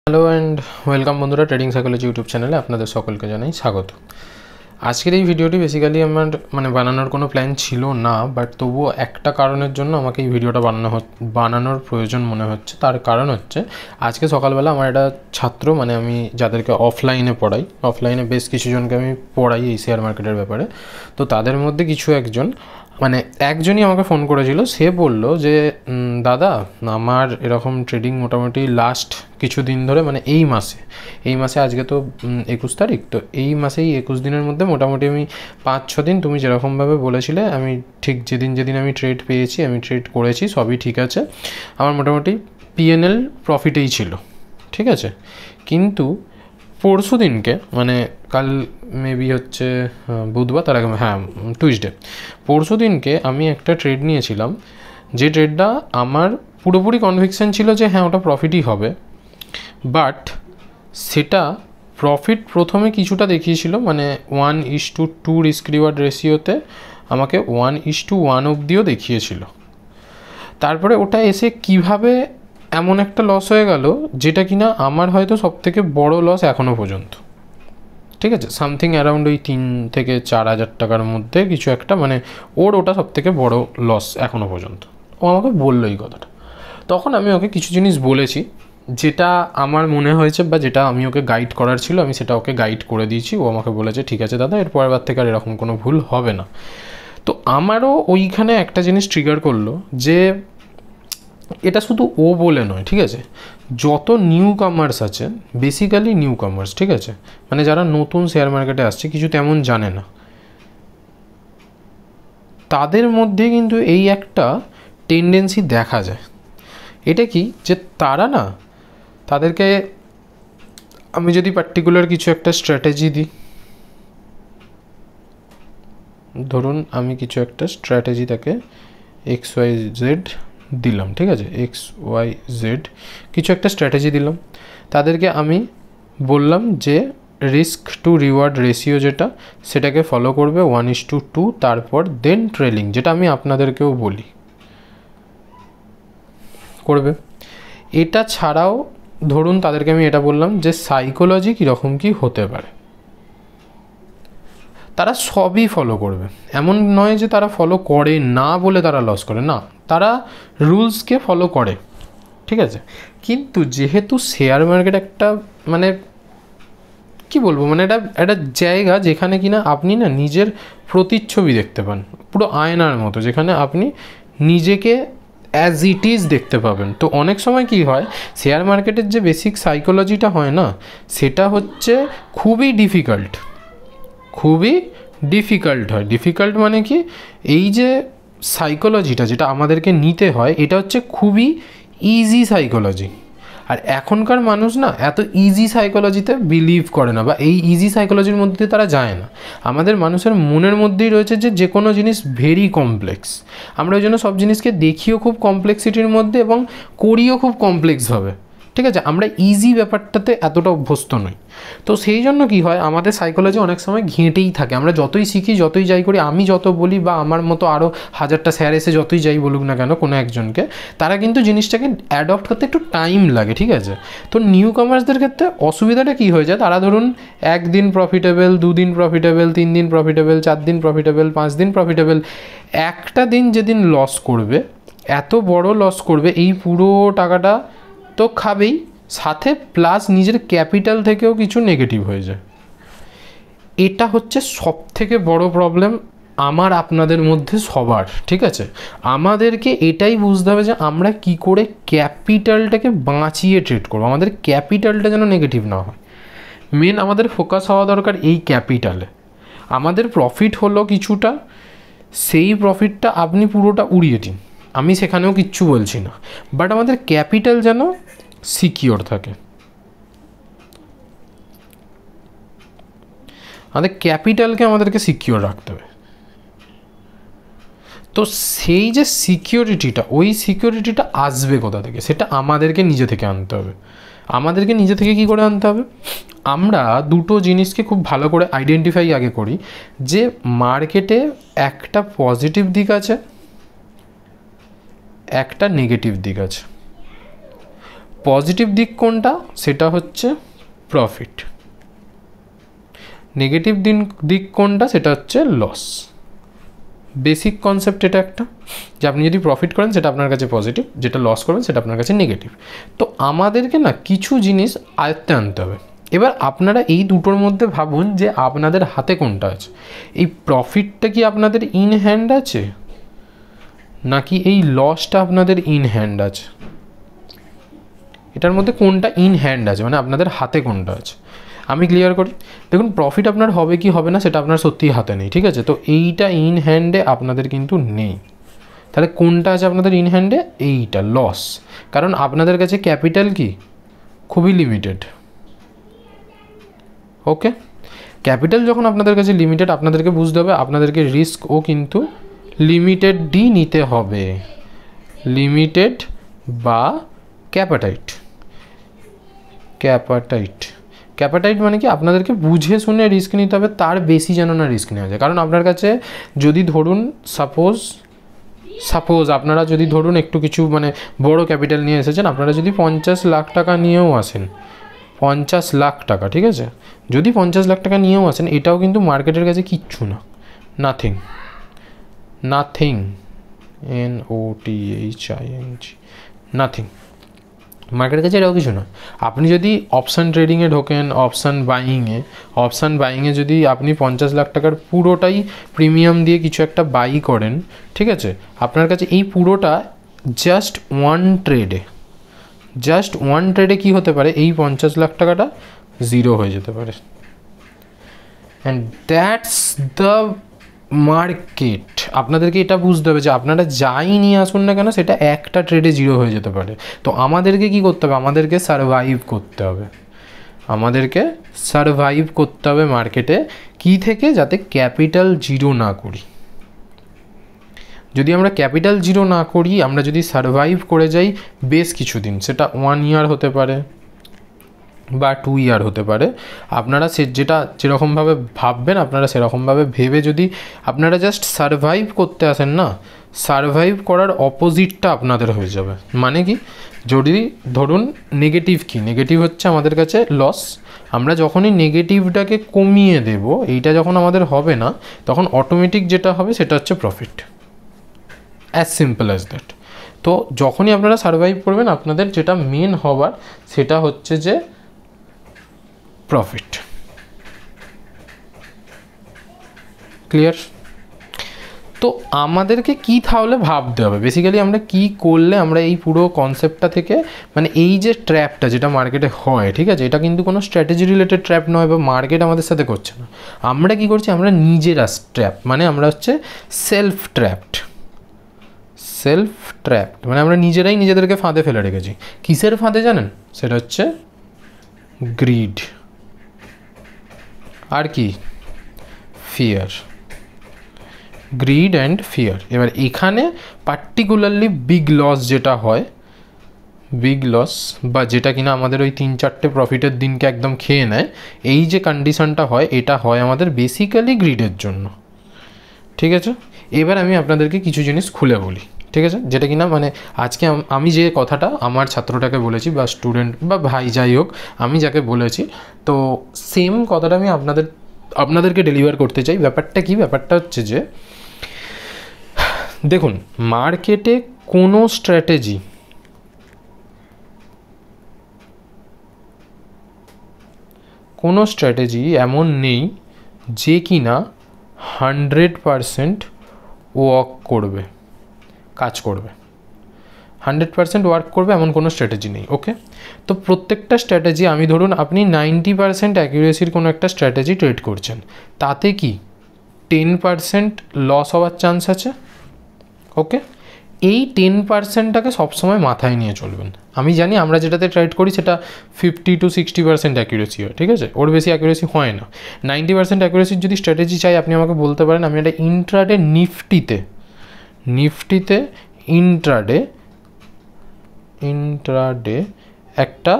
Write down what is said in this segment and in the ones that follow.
Hello and welcome বন্ধুরা, trading psychology YouTube চ্যানেলে আপনাদের সকলকে জানাই স্বাগত। আজকের এই ভিডিওটি বেসিক্যালি আমার বানানোর কোনো প্ল্যান ছিল না, বাট তবুও একটা কারণের জন্য আমাকে এই ভিডিওটা বানানোর প্রয়োজন মনে হচ্ছে। তার কারণ হচ্ছে আজকে সকালবেলা আমার একটা ছাত্র, আমি যাদেরকে অফলাইনে পড়াই, অফলাইনে বেশ কিছুজনকে আমি পড়াই এই শেয়ার মার্কেটের ব্যাপারে। তো তাদের মধ্যে একজনই আমাকে ফোন করেছিল। সে বলল যে দাদা, আমার এরকম ট্রেডিং মোটামুটি লাস্ট কিছুদিন ধরে, এই মাসে আজকে তো 21 তারিখ, তো এই মাসেই 21 দিনের মধ্যে মোটামুটি আমি 5-6 দিন তুমি যেরকমভাবে বলেছিলে, আমি ঠিক যেদিন আমি ট্রেড পেয়েছি, আমি ট্রেড করেছি, সবই ঠিক আছে। আমার মোটামুটি পিএনএল প্রফিটেই ছিল, ঠিক আছে। কিন্তু পরশু দিনকে, কাল মেবি হচ্ছে বুধবার, তার আগে টুইসডে, পরশু দিনকে আমি একটা ট্রেড নিয়েছিলাম, যে ট্রেডটা আমার পুরোপুরি কনভিকশন ছিল যে হ্যাঁ ওটা প্রফিটই হবে। বাট সেটা প্রফিট প্রথমে কিছুটা দেখিয়েছিল, 1:2 রিস্ক রিওয়ার্ড রেশিওতে আমাকে 1:1 অবধিও দেখিয়েছিল। তারপরে ওটা এসে কিভাবে এমন একটা লস হয়ে গেল, যেটা কিনা আমার হয়তো সবথেকে বড় লস এখনও পর্যন্ত, ঠিক আছে। সামথিং অ্যারাউন্ড ওই 3 থেকে 4 হাজার টাকার মধ্যে কিছু একটা, ওটা সবথেকে বড় লস এখনও পর্যন্ত। ও আমাকে বললো এই কথাটা। তখন আমি ওকে কিছু জিনিস বলেছি, যেটা আমার মনে হয়েছে বা যেটা আমি ওকে গাইড করার ছিল, আমি সেটা ওকে গাইড করে দিয়েছি। ও আমাকে বলেছে ঠিক আছে দাদা, এর পরের বার থেকে আর এরকম কোনো ভুল হবে না। তো আমারও ওইখানে একটা জিনিস ট্রিগার করলো, যে এটা শুধু ও বলে নয়, ঠিক আছে, যত নিউ কামার্স আছে, বেসিক্যালি নিউ কামার্স, ঠিক আছে, যারা নতুন শেয়ার মার্কেটে আসছে, কিছু তেমন জানে না, তাদের মধ্যে কিন্তু এই একটা টেন্ডেন্সি দেখা যায়। এটা কি, যে তাদেরকে আমি যদি পার্টিকুলার কিছু একটা স্ট্র্যাটেজি দিই, ধরুন আমি কিছু একটা স্ট্র্যাটেজি তাকে XYZ দিলাম, ঠিক আছে, XYZ কিছু একটা স্ট্র্যাটেজি দিলাম, তাদেরকে আমি বললাম যে রিস্ক টু রিওয়ার্ড রেশিও যেটা, সেটাকে ফলো করবে 1:2, তারপর দেন ট্রেলিং, যেটা আমি আপনাদেরকেও বলি করবে। এটা ছাড়াও ধরুন তাদেরকে আমি এটা বললাম যে সাইকোলজি কীরকম কী হতে পারে, তারা সবই ফলো করবে। এমন নয় যে তারা ফলো করে না বলে তারা লস করে, না, তারা রুলসকে ফলো করে, ঠিক আছে। কিন্তু যেহেতু শেয়ার মার্কেট একটা কি বলবো, এটা একটা জায়গা যেখানে কিনা আপনি নিজের প্রতিচ্ছবি দেখতে পান, পুরো আয়নার মতো, যেখানে আপনি নিজেকে অ্যাজ ইট ইজ দেখতে পাবেন। তো অনেক সময় কি হয়, শেয়ার মার্কেটের যে বেসিক সাইকোলজিটা হয় না, সেটা হচ্ছে খুবই ডিফিকাল্ট হয়। ডিফিকাল্ট কি, এই যে সাইকোলজিটা যেটা আমাদেরকে নিতে হয়, এটা হচ্ছে খুবই ইজি সাইকোলজি। আর এখনকার মানুষ এত ইজি সাইকোলজিতে বিলিভ করে না, বা এই ইজি সাইকোলজির মধ্যে তারা যায় না। আমাদের মানুষের মনের মধ্যেই রয়েছে যে কোনো জিনিস ভেরি কমপ্লেক্স। আমরা ওই জন্য সব জিনিসকে দেখিও খুব কমপ্লেক্সিটির মধ্যে এবং করিও খুব কমপ্লেক্সভাবে, ঠিক আছে। আমরা ইজি ব্যাপারটাতে এতটা অভ্যস্ত নই। তো সেই জন্য কি হয়, আমাদের সাইকোলজি অনেক সময় ঘেঁটেই থাকে। আমরা যতই শিখি, যতই যাই করি, আমি যত বলি বা আমার মতো আরও 1000টা স্যার এসে যতই যাই বলুক না কেন কোনো একজনকে, তারা কিন্তু জিনিসটাকে অ্যাডপ্ট করতে একটু টাইম লাগে, ঠিক আছে। তো নিউ কামার্সদের ক্ষেত্রে অসুবিধাটা কী হয়ে যায়, তারা ধরুন 1 দিন প্রফিটেবল, 2 দিন প্রফিটেবল, 3 দিন প্রফিটেবল, 4 দিন প্রফিটেবল, 5 দিন প্রফিটেবল, একটা দিন যেদিন লস করবে, এত বড় লস করবে, এই পুরো টাকাটা তো খাবেই, সাথে প্লাস নিজের ক্যাপিটাল থেকেও কিছু নেগেটিভ হয়ে যায়। এটা হচ্ছে সবথেকে বড় প্রবলেম আমার আপনাদের মধ্যে সবার, ঠিক আছে। আমাদেরকে এটাই বুঝতে হবে যে আমরা কি করে ক্যাপিটালটাকে বাঁচিয়ে ট্রেড করবো, আমাদের ক্যাপিটালটা যেন নেগেটিভ না হয়। মেন আমাদের ফোকাস হওয়া দরকার এই ক্যাপিটালে। আমাদের প্রফিট হলো কিছুটা, সেই প্রফিটটা আপনি পুরোটা উড়িয়ে দিন, আমি সেখানেও কিচ্ছু বলছি না, বাট আমাদের ক্যাপিটাল যেন সিকিওর থাকে। আমাদের ক্যাপিটালকে আমাদেরকে সিকিওর রাখতে হবে। তো সেই যে সিকিউরিটিটা, ওই সিকিউরিটিটা আসবে কোথা থেকে, সেটা আমাদেরকে নিজে থেকে আনতে হবে। আমাদেরকে নিজে থেকে কী করে আনতে হবে, আমরা দুটো জিনিসকে খুব ভালো করে আইডেন্টিফাই আগে করি, যে মার্কেটে একটা পজিটিভ দিক আছে, একটা নেগেটিভ দিক আছে। পজিটিভ দিক কোনটা, সেটা হচ্ছে প্রফিট। নেগেটিভ দিক কোনটা, সেটা হচ্ছে লস। বেসিক কনসেপ্ট এটা একটা, যে আপনি যদি প্রফিট করেন সেটা আপনার কাছে পজিটিভ, যেটা লস করবেন সেটা আপনার কাছে নেগেটিভ। তো আমাদেরকে না কিছু জিনিস আয়ত্তে আনতে হবে। এবার আপনারা এই দুটোর মধ্যে ভাবুন যে আপনাদের হাতে কোনটা আছে। এই প্রফিটটা কি আপনাদের ইন হ্যান্ড আছে, নাকি এই লসটা আপনাদের ইন হ্যান্ড আছে? এটার মধ্যে কোনটা ইন হ্যান্ড আছে, মানে আপনাদের হাতে কোনটা আছে? আমি ক্লিয়ার করি। দেখুন, প্রফিট আপনার হবে কি হবে না সেটা আপনার সত্যিই হাতে নেই, ঠিক আছে? তো এইটা ইন হ্যান্ডে আপনাদের কিন্তু নেই। তাহলে কোনটা আছে আপনাদের ইন হ্যান্ডে? এইটা, লস। কারণ আপনাদের কাছে ক্যাপিটাল কি খুবই লিমিটেড। ওকে, ক্যাপিটাল যখন আপনাদের কাছে লিমিটেড, আপনাদেরকে বুঝতে হবে আপনাদেরকে রিস্কও কিন্তু লিমিটেডই নিতে হবে। লিমিটেড বা ক্যাপিটাইট। ক্যাপিটাইট মানে কি, আপনাদেরকে বুঝে শুনে রিস্ক নিতে হবে, তার বেশি যেন না রিস্ক নেওয়া যায়। কারণ আপনার কাছে যদি ধরুন সাপোজ আপনারা যদি ধরুন একটু কিছু মানে বড় ক্যাপিটাল নিয়ে এসেছেন, আপনারা যদি 50 লাখ টাকা নিয়েও আসেন, 50 লাখ টাকা, ঠিক আছে, যদি 50 লাখ টাকা নিয়েও আসেন, এটাও কিন্তু মার্কেটের কাছে কিচ্ছু না, নাথিং। নাথিং মার্কেটের কাছে এটাও কিছু না। আপনি যদি অপশান ট্রেডিংয়ে ঢোকেন, অপশান বাইংয়ে যদি আপনি 50 লাখ টাকার পুরোটাই প্রিমিয়াম দিয়ে কিছু একটা বাই করেন, ঠিক আছে, আপনার কাছে এই পুরোটা জাস্ট ওয়ান ট্রেডে কী হতে পারে, এই 50 লাখ টাকাটা জিরো হয়ে যেতে পারে। And that's the market. আপনাদেরকে এটা বুঝতে হবে যে আপনারা যাই নিয়ে আসুন না কেন, সেটা একটা ট্রেডে জিরো হয়ে যেতে পারে। তো আমাদেরকে কি করতে হবে? আমাদেরকে সারভাইভ করতে হবে মার্কেটে। কি থেকে? যাতে ক্যাপিটাল জিরো না করি। যদি আমরা ক্যাপিটাল জিরো না করি, আমরা যদি সারভাইভ করে যাই বেশ কিছুদিন, সেটা 1 ইয়ার হতে পারে বা 2 ইয়ার হতে পারে, আপনারা যেরকমভাবে ভাববেন, আপনারা সেরকমভাবে ভেবে যদি আপনারা জাস্ট সারভাইভ করতে আসেন না, সারভাইভ করার অপোজিটটা আপনাদের হয়ে যাবে। মানে কি, যদি ধরুন নেগেটিভ হচ্ছে আমাদের কাছে লস, আমরা যখনই নেগেটিভটাকে কমিয়ে দেব, এইটা যখন আমাদের হবে না, তখন অটোমেটিক যেটা হবে সেটা হচ্ছে profit. As simple as that. তো যখনই আপনারা সারভাইভ করবেন, আপনাদের যেটা মেন হবার সেটা হচ্ছে যে প্রফিট। ক্লিয়ার? তো আমাদেরকে কি তাহলে ভাবতে হবে, বেসিক্যালি আমরা কি করলে আমরা এই পুরো কনসেপ্টটা থেকে, মানে এই যে ট্র্যাপটা যেটা মার্কেটে হয়, ঠিক আছে, এটা কিন্তু কোনো স্ট্র্যাটেজি রিলেটেড ট্র্যাপ নয়, বা মার্কেট আমাদের সাথে করছে না, আমরা কি করছি, আমরা নিজেরা ট্র্যাপ, মানে আমরা হচ্ছে সেলফ ট্র্যাপড, মানে আমরা নিজেরাই নিজেদেরকে ফাঁদে ফেলে রেখেছি। কিসের ফাঁদে জানেন? সেটা হচ্ছে গ্রিড, আর কি, ফিয়ার। Grid and fear. এবার এখানে পার্টিকুলারলি বিগ লস যেটা হয়, বা যেটা কিনা আমাদের ওই 3-4টে প্রফিটের দিনকে একদম খেয়ে নেয়, এই যে কন্ডিশনটা হয়, এটা হয় আমাদের বেসিক্যালি গ্রিডের জন্য। ঠিক আছে, এবার আমি আপনাদেরকে কিছু জিনিস খুলে বলি, ঠিক আছে, যেটা কিনা মানে আজকে আমি যে কথাটা আমার ছাত্রটাকে বলেছি, বা স্টুডেন্ট বা ভাই যাই হোক, আমি যাকে বলেছি, তো সেম কথাটা আমি আপনাদেরকে ডেলিভার করতে চাই। ব্যাপারটা কি? ব্যাপারটা হচ্ছে যে দেখুন, মার্কেটে কোনো স্ট্র্যাটেজি এমন নেই যে কিনা 100% কাজ করবে। 100% ওয়ার্ক করবে এমন কোনো স্ট্র্যাটেজি নেই। ওকে, তো প্রত্যেকটা স্ট্র্যাটেজি, আমি ধরুন আপনি 90% অ্যাকিউরেসির কোনো একটা স্ট্র্যাটেজি ট্রেড করছেন, তাতে কি 10% লস হওয়ার চান্স আছে। ওকে, এই 10%টাকে সবসময় মাথায় নিয়ে চলবেন। আমি জানি আমরা যেটাতে ট্রেড করি সেটা 50 to 60% অ্যাকিউরেসি হয়, ঠিক আছে, ওর বেশি অ্যাকিউরেসি হয় না। 90% অ্যাকিউরেসির যদি স্ট্র্যাটেজি চাই, আপনি আমাকে বলতে পারেন, আমি একটা ইন্ট্রাডে নিফটিতে ইন্ট্রাডে একটা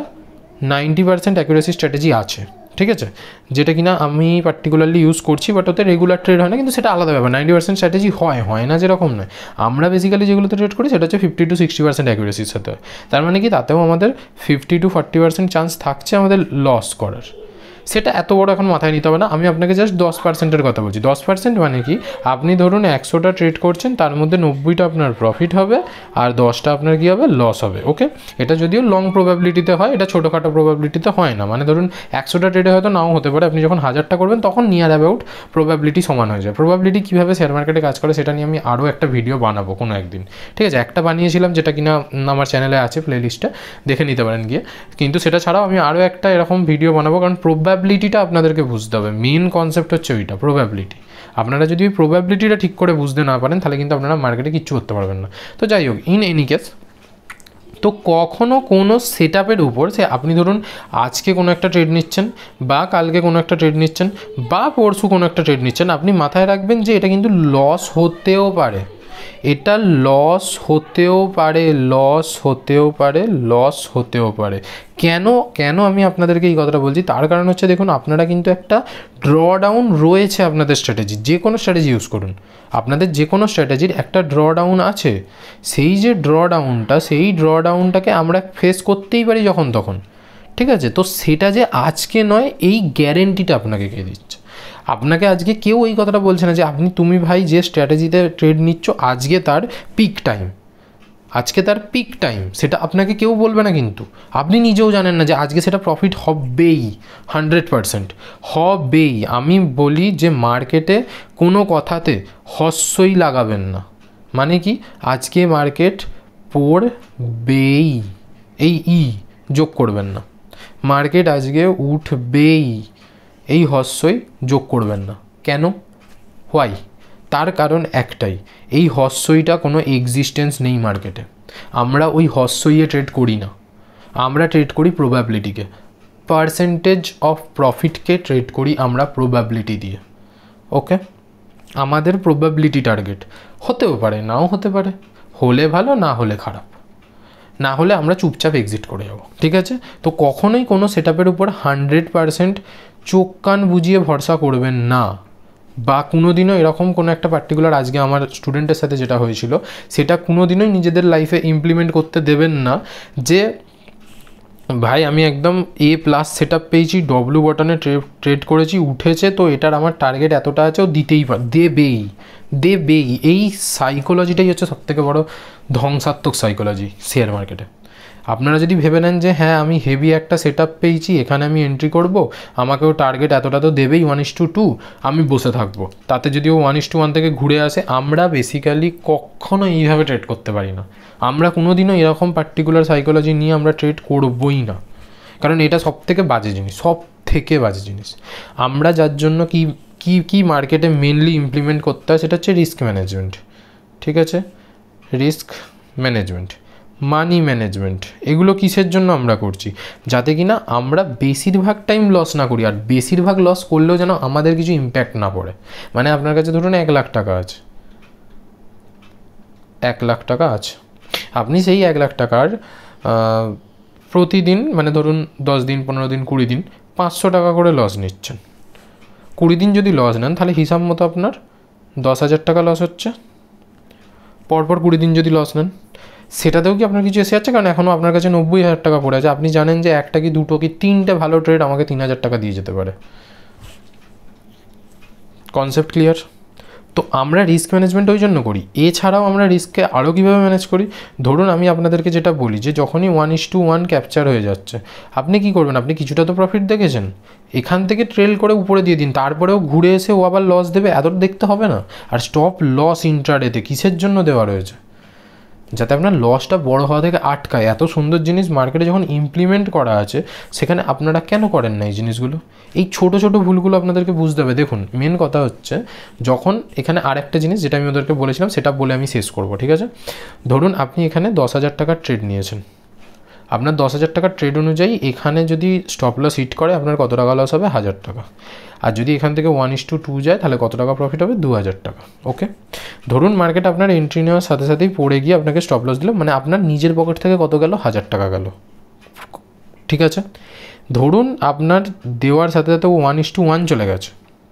90% অ্যাকিউরেসি স্ট্র্যাটেজি আছে, ঠিক আছে, যেটা কিনা আমি পার্টিকুলারলি ইউজ করছি, বাট ওতে রেগুলার ট্রেড হয় না, কিন্তু সেটা আলাদা ব্যাপার। 90% স্ট্র্যাটেজি হয় না যেরকম নয়। আমরা বেসিক্যালি যেগুলোতে ট্রেড করি সেটা হচ্ছে 50 to 60% অ্যাকুরেসির সাথে হয়। তার মানে কি তাতেও আমাদের 50 to 40% চান্স থাকছে আমাদের লস করার। সেটা এত বড় এখন মাথায় নিতে হবে না, আমি আপনাকে জাস্ট 10%-এর কথা বলছি। 10% মানে কি, আপনি ধরুন 100টা ট্রেড করছেন, তার মধ্যে 90টা আপনার প্রফিট হবে আর 10টা আপনার কী হবে, লস হবে। ওকে, এটা যদিও লং প্রবাবিলিটিতে হয়, এটা ছোটোখাটো প্রবাবিলিটিতে হয় না। মানে ধরুন 100টা ট্রেডে হয়তো নাও হতে পারে, আপনি যখন 1000টা করবেন তখন নিয়ার অ্যাবাউট প্রবাবিলিটি সমান হয়ে যায়। প্রবাবিলিটি কীভাবে শেয়ার মার্কেটে কাজ করে সেটা নিয়ে আমি আরও একটা ভিডিও বানাবো কোনো একদিন, ঠিক আছে। একটা বানিয়েছিলাম যেটা কিনা আমার চ্যানেলে আছে, প্লেলিস্টে দেখে নিতে পারেন গিয়ে। কিন্তু সেটা ছাড়াও আমি আরও একটা এরকম ভিডিও বানাবো, কারণ প্রবাবিলিটিটা আপনাদেরকে বুঝতে হবে। মেন কনসেপ্ট হচ্ছে ওইটা, প্রবাবিলিটি। আপনারা যদি ওই প্রবাবিলিটিটা ঠিক করে বুঝতে না পারেন তাহলে কিন্তু আপনারা মার্কেটে কিচ্ছু করতে পারবেন না। তো যাই হোক, ইন এনি কেস, তো কখনো কোনো সেট আপের উপর, সে আপনি ধরুন আজকে কোনো একটা ট্রেড নিচ্ছেন, বা কালকে কোনো একটা ট্রেড নিচ্ছেন, বা পরশু কোনো একটা ট্রেড নিচ্ছেন, আপনি মাথায় রাখবেন যে এটা কিন্তু লস হতেও পারে, এটা লস হতেও পারে, লস হতেও পারে, লস হতেও পারে। কেন আমি আপনাদেরকে এই কথাটা বলছি, তার কারণ হচ্ছে দেখুন, আপনারা কিন্তু একটা ড্র ডাউন রয়েছে আপনাদের স্ট্র্যাটেজি, যে কোনো স্ট্র্যাটেজি ইউজ করুন, আপনাদের যে কোনো স্ট্র্যাটেজির একটা ড্র ডাউন আছে। সেই যে ড্র ডাউনটা, সেই ড্র ডাউনটাকে আমরা ফেস করতেই পারি যখন তখন, ঠিক আছে। তো সেটা যে আজকে নয়, এই গ্যারেন্টিটা আপনাকে কে দিচ্ছে? আপনাকে আজকে কেউ এই কথাটা বলছে না যে তুমি ভাই যে স্ট্র্যাটেজিতে ট্রেড নিচ্ছ আজকে তার পিক টাইম, আজকে তার পিক টাইম, সেটা আপনাকে কেউ বলবে না। কিন্তু আপনি নিজেও জানেন না যে আজকে সেটা প্রফিট হবেই, 100% হবেই। আমি বলি যে মার্কেটে কোনো কথাতে হস্যই লাগাবেন না। মানে কি, আজকে মার্কেট পড়বেই, এই যোগ করবেন না। মার্কেট আজকে উঠবেই, এই হস্যই যোগ করবেন না। কেন? হোয়াই? তার কারণ একটাই, এই হস্যইটা কোনো এক্সিস্টেন্স নেই মার্কেটে। আমরা ওই হস্যইয়ে ট্রেড করি না, আমরা ট্রেড করি প্রবাবিলিটিকে। পার্সেন্টেজ অফ প্রফিটকে ট্রেড করি আমরা প্রবাবিলিটি দিয়ে। ওকে, আমাদের প্রবাবিলিটি টার্গেট হতেও পারে, নাও হতে পারে, হলে ভালো, না হলে খারাপ, না হলে আমরা চুপচাপ এক্সিট করে যাবো, ঠিক আছে। তো কখনোই কোনো সেট আপের উপর 100% চোখ কান বুঝিয়ে ভরসা করবেন না। বা কোনো দিনও এরকম কোনো একটা পার্টিকুলার, আজকে আমার স্টুডেন্টের সাথে যেটা হয়েছিল, সেটা কোনো দিনই নিজেদের লাইফে ইমপ্লিমেন্ট করতে দেবেন না যে ভাই আমি একদম A+ সেট আপ পেয়েছি, ডব্লিউ বটনে ট্রেড করেছি, উঠেছে, তো এটার আমার টার্গেট এতটা আছে, ও দিতেই দেবেই। এই সাইকোলজিটাই হচ্ছে সবথেকে বড় ধ্বংসাত্মক সাইকোলজি শেয়ার মার্কেটে। আপনারা যদি ভেবে নেন যে হ্যাঁ আমি হেভি একটা সেট আপ পেয়েছি, এখানে আমি এন্ট্রি করব, আমাকেও টার্গেট এতটা তো দেবেই, 1:2, আমি বসে থাকবো, তাতে যদি ও 1:1 থেকে ঘুরে আসে। আমরা বেসিক্যালি কখনো এইভাবে ট্রেড করতে পারি না। আমরা কোনো দিনও এরকম পার্টিকুলার সাইকোলজি নিয়ে আমরা ট্রেড করবই না, কারণ এটা সবথেকে বাজে জিনিস। আমরা যার জন্য কি মার্কেটে মেনলি ইমপ্লিমেন্ট করতে হয় সেটা হচ্ছে রিস্ক ম্যানেজমেন্ট, ঠিক আছে। রিস্ক ম্যানেজমেন্ট, মানি ম্যানেজমেন্ট, এগুলো কিসের জন্য আমরা করছি? যাতে কিনা আমরা বেশিরভাগ টাইম লস না করি, আর বেশিরভাগ লস করলেও যেন আমাদের কিছু ইম্প্যাক্ট না পড়ে। মানে আপনার কাছে ধরুন 1 লাখ টাকা আছে, 1 লাখ টাকা আছে, আপনি সেই 1 লাখ টাকার প্রতিদিন, মানে ধরুন 10 দিন, 15 দিন, 20 দিন 500 টাকা করে লস নিচ্ছেন। 20 দিন যদি লস নেন তাহলে হিসাব মতো আপনার 10,000 টাকা লস হচ্ছে। পরপর 20 দিন যদি লস নেন, সেটাতেও কি আপনার কিছু এসে যাচ্ছে? কারণ এখনও আপনার কাছে 90,000 টাকা পড়ে আছে। আপনি জানেন যে একটা কি দুটো কি 3টে ভালো ট্রেড আমাকে 3,000 টাকা দিয়ে যেতে পারে। Concept clear? তো আমরা রিস্ক ম্যানেজমেন্ট ওই জন্য করি। এছাড়াও আমরা রিস্ককে আরও কীভাবে ম্যানেজ করি, ধরুন আমি আপনাদেরকে যেটা বলি যে যখনই 1:1 ক্যাপচার হয়ে যাচ্ছে, আপনি কি করবেন? আপনি কিছুটা তো প্রফিট দেখেছেন, এখান থেকে ট্রেল করে উপরে দিয়ে দিন, তারপরেও ঘুরে এসে ও আবার লস দেবে, এত দেখতে হবে না। আর স্টপ লস ইন্ট্রাডেতে কিসের জন্য দেওয়া রয়েছে? যাতে আপনার লসটা বড় হওয়া থেকে আটকায়। এত সুন্দর জিনিস মার্কেটে যখন ইমপ্লিমেন্ট করা আছে, সেখানে আপনারা কেন করেন না এই জিনিসগুলো? এই ছোট ছোট ভুলগুলো আপনাদেরকে বুঝতে হবে। দেখুন, মেন কথা হচ্ছে, যখন এখানে আরেকটা জিনিস যেটা আমি ওদেরকে বলেছিলাম সেটা বলে আমি শেষ করব, ঠিক আছে। ধরুন আপনি এখানে 10,000 টাকার ট্রেড নিয়েছেন, আপনার 10,000 টাকার ট্রেড অনুযায়ী এখানে যদি স্টপ লস হিট করে আপনার কত টাকা লস হবে? 1,000 টাকা। আর যদি এখান থেকে 1:2 যায় তাহলে কত টাকা প্রফিট হবে? 2,000 টাকা। ওকে, ধরুন মার্কেট আপনার এন্ট্রি নেওয়ার সাথে সাথেই পড়ে গিয়ে আপনাকে স্টপ লস দিল, মানে আপনার নিজের পকেট থেকে কত গেল? 1,000 টাকা গেল, ঠিক আছে। ধরুন আপনার দেওয়ার সাথে সাথে 1:1 চলে গেছে,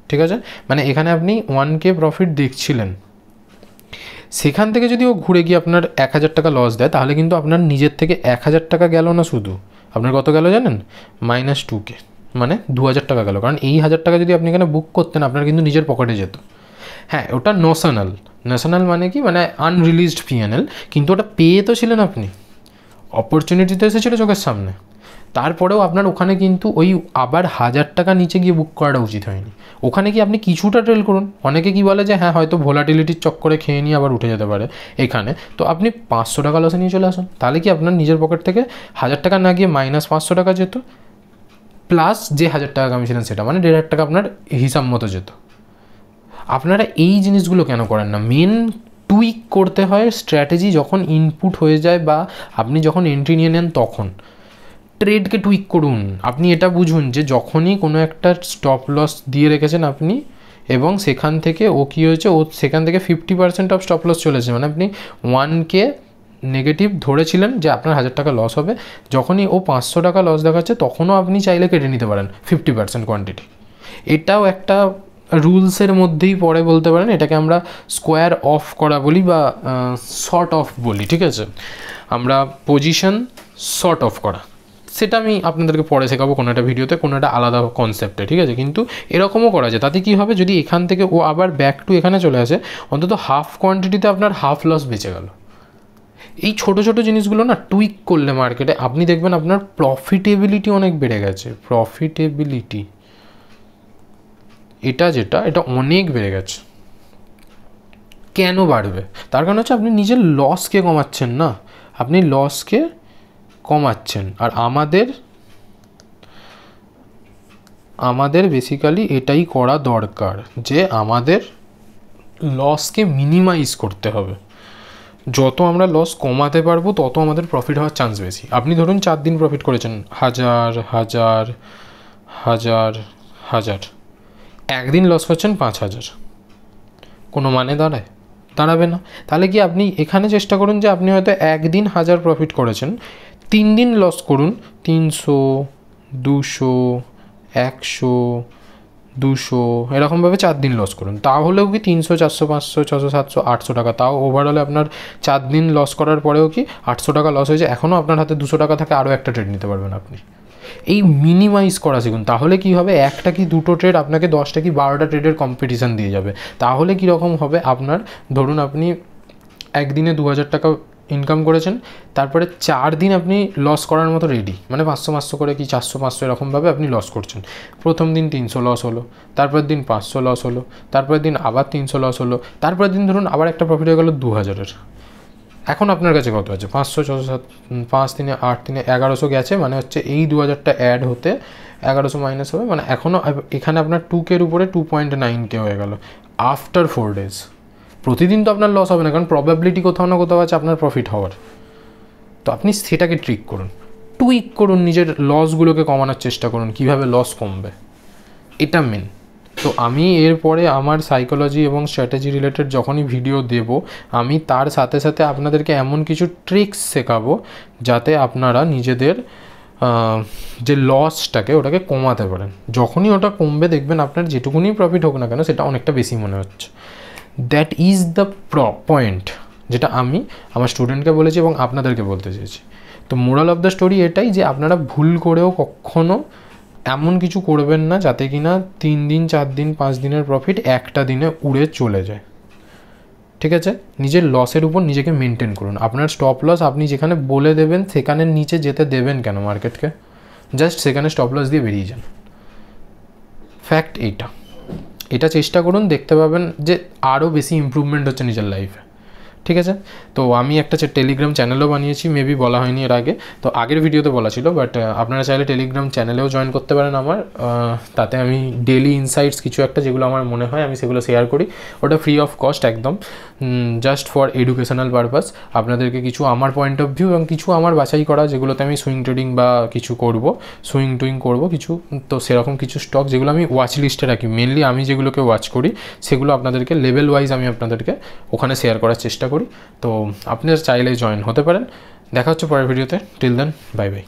ঠিক আছে, মানে এখানে আপনি 1K প্রফিট দেখছিলেন, সেখান থেকে যদি ও ঘুরে গিয়ে আপনার 1000 টাকা লস দেয়, তাহলে কিন্তু আপনার নিজের থেকে 1000 টাকা গেল না, শুধু আপনার কত গেল জানেন, -2K, মানে 2000 টাকা গেল। কারণ এই 1000 টাকা যদি আপনি এখানে বুক করতেন, আপনার কিন্তু নিজের পকেটে যেত। হ্যাঁ, ওটা ন্যাশনাল মানে কি, মানে আনরিলিজড P&L, কিন্তু ওটা পেয়ে তো ছিলেন আপনি, অপরচুনিটি তো এসেছিলো চোখের সামনে। তারপরেও আপনার ওখানে কিন্তু ওই আবার 1000 টাকা নিচে গিয়ে বুক করাটা উচিত হয়নি। ওখানে কি আপনি কিছুটা ট্রেল করুন। অনেকে কি বলে যে হ্যাঁ হয়তো ভোলাটিলিটির চক্করে খেয়ে নিয়ে আবার উঠে যেতে পারে এখানে, তো আপনি 500 টাকা লসে নিয়ে চলে আসুন। তাহলে কি আপনার নিজের পকেট থেকে 1000 টাকা না গিয়ে -500 টাকা যেত, প্লাস যে 1000 টাকা কামিয়েছিলেন সেটা, মানে 1500 টাকা আপনার হিসাব মতো যেত। আপনারা এই জিনিসগুলো কেন করেন না? মেন টুইক করতে হয় স্ট্র্যাটেজি যখন ইনপুট হয়ে যায় বা আপনি যখন এন্ট্রি নিয়ে নেন তখন। ট্রেডকে টুইক করুন। আপনি এটা বুঝুন যে যখনই কোনো একটা স্টপ লস দিয়ে রেখেছেন আপনি, এবং সেখান থেকে ও কী হয়েছে, ও সেখান থেকে 50% অফ স্টপ লস চলেছে, মানে আপনি 1K নেগেটিভ ধরেছিলেন যে আপনার 1000 টাকা লস হবে, যখনই ও 500 টাকা লস দেখাচ্ছে তখনও আপনি চাইলে কেটে নিতে পারেন 50% কোয়ান্টিটি। এটাও একটা রুলসের মধ্যেই পড়ে বলতে পারেন, এটাকে আমরা স্কোয়ার অফ করা বলি বা শর্ট অফ বলি, ঠিক আছে, আমরা পজিশন শর্ট অফ করা, সেটা আমি আপনাদেরকে পরে শেখাবো কোনো একটা ভিডিওতে, কোনো একটা আলাদা কনসেপ্টে, ঠিক আছে। কিন্তু এরকমও করা যায়, তাতে কী হবে, যদি এখান থেকে ও আবার ব্যাক টু এখানে চলে আসে, অন্তত হাফ কোয়ান্টিটিতে আপনার হাফ লস বেঁচে গেল। এই ছোটো ছোটো জিনিসগুলো না টুইক করলে মার্কেটে আপনি দেখবেন আপনার প্রফিটেবিলিটি অনেক বেড়ে গেছে। প্রফিটেবিলিটি এটা অনেক বেড়ে গেছে। কেন বাড়বে? তার কারণ হচ্ছে আপনি নিজের লসকে কমাচ্ছেন না, আপনি লসকে কমাচ্ছেন। আর আমাদের বেসিক্যালি এটাই করা দরকার, যে আমাদের লসকে মিনিমাইজ করতে হবে। যত আমরা লস কমাতে পারবো তত আমাদের প্রফিট হওয়ার চান্স বেশি। আপনি ধরুন 4 দিন প্রফিট করেছেন 1000, একদিন লস করছেন 5000, কোনো মানে দাঁড়াবে না। তাহলে কি আপনি এখানে চেষ্টা করুন যে আপনি হয়তো একদিন 1000 প্রফিট করেছেন, 3 দিন লস করুন 300, 200, 100, 200, এরকমভাবে 4 দিন লস করুন। তাহলেও কি 300, 400, 500, 600, 700, 800 টাকা, তাও ওভারঅলে আপনার 4 দিন লস করার পরেও কি 800 টাকা লস হয়েছে, এখনও আপনার হাতে 200 টাকা থাকে, আরও একটা ট্রেড নিতে পারবেন আপনি। এই মিনিমাইজ করা শিখুন, তাহলে কি হবে, একটা কি দুটো ট্রেড আপনাকে 10টা কি 12টা ট্রেডের কম্পিটিশান দিয়ে যাবে। তাহলে কীরকম হবে, আপনার ধরুন আপনি একদিনে 2000 টাকা ইনকাম করেছেন, তারপরে 4 দিন আপনি লস করার মতো রেডি, মানে 500 করে কি 400 এরকমভাবে আপনি লস করছেন। প্রথম দিন 300 লস হলো, তারপর দিন 500 লস হলো, তারপরের দিন আবার 300 লস হলো, তারপরের দিন ধরুন আবার একটা প্রফিট হয়ে গেল 2000-এর। এখন আপনার কাছে কত আছে? 500, 600, 7, 5 দিনে 8 দিনে 1100 গেছে, মানে হচ্ছে এই 2000টা অ্যাড হতে 1100 মাইনাস হবে, মানে এখনও এখানে আপনার 2K-র উপরে 2.9K হয়ে গেল আফটার 4 ডেজ। প্রতিদিন তো আপনার লস হবে না, কারণ প্রবাবিলিটি কোথাও না কোথাও আছে আপনার প্রফিট হওয়ার। তো আপনি সেটাকে টুইক করুন, নিজের লসগুলোকে কমানোর চেষ্টা করুন, কীভাবে লস কমবে, এটা মেন। তো আমি এরপরে আমার সাইকোলজি এবং স্ট্র্যাটেজি রিলেটেড যখনই ভিডিও দেব, আমি তার সাথে সাথে আপনাদেরকে এমন কিছু ট্রিক্স শেখাবো যাতে আপনারা নিজেদের যে লসটাকে ওটাকে কমাতে পারেন। যখনই ওটা কমবে দেখবেন আপনার যেটুকুনি প্রফিট হোক না কেন সেটা অনেকটা বেশি মনে হচ্ছে। দ্যাট ইজ দ্য পয়েন্ট, যেটা আমি আমার স্টুডেন্টকে বলেছি এবং আপনাদেরকে বলতে চেয়েছি। তো মোরাল অফ দ্য স্টোরি এটাই, যে আপনারা ভুল করেও কখনো এমন কিছু করবেন না যাতে কিনা 3 দিন 4 দিন 5 দিনের প্রফিট একটা দিনে উড়ে চলে যায়, ঠিক আছে। নিজের লসের উপর নিজেকে মেনটেন করুন। আপনার স্টপ লস আপনি যেখানে বলে দেবেন সেখানের নিচে যেতে দেবেন কেন মার্কেটকে, জাস্ট সেখানে স্টপ লস দিয়ে বেরিয়ে যান। ফ্যাক্ট এটা চেষ্টা করুন, দেখতে পাবেন যে আরও বেশি ইমপ্রুভমেন্ট হচ্ছে নিজের লাইফে, ঠিক আছে। তো আমি একটা টেলিগ্রাম চ্যানেলও বানিয়েছি, মেবি বলা হয়নি এর আগে, তো আগের ভিডিওতে বলা ছিল, বাট আপনারা চাইলে টেলিগ্রাম চ্যানেলেও জয়েন করতে পারেন আমার। তাতে আমি ডেলি ইনসাইটস কিছু একটা যেগুলো আমার মনে হয় আমি সেগুলো শেয়ার করি, ওটা ফ্রি অফ কস্ট একদম, জাস্ট ফর এডুকেশনাল পারপাস। আপনাদেরকে কিছু আমার পয়েন্ট অফ ভিউ এবং কিছু আমার বাছাই করা, যেগুলোতে আমি সুইং ট্রেডিং বা কিছু সুইং করব কিছু, তো সেরকম কিছু স্টক যেগুলো আমি ওয়াচ লিস্টে রাখি, মেনলি আমি যেগুলোকে ওয়াচ করি সেগুলো আপনাদেরকে লেভেল ওয়াইজ আমি আপনাদেরকে ওখানে শেয়ার করার চেষ্টা করি। তো আপনারা চাইলে জয়েন হতে পারেন। দেখা হচ্ছে পরের ভিডিওতে। Till then, bye by.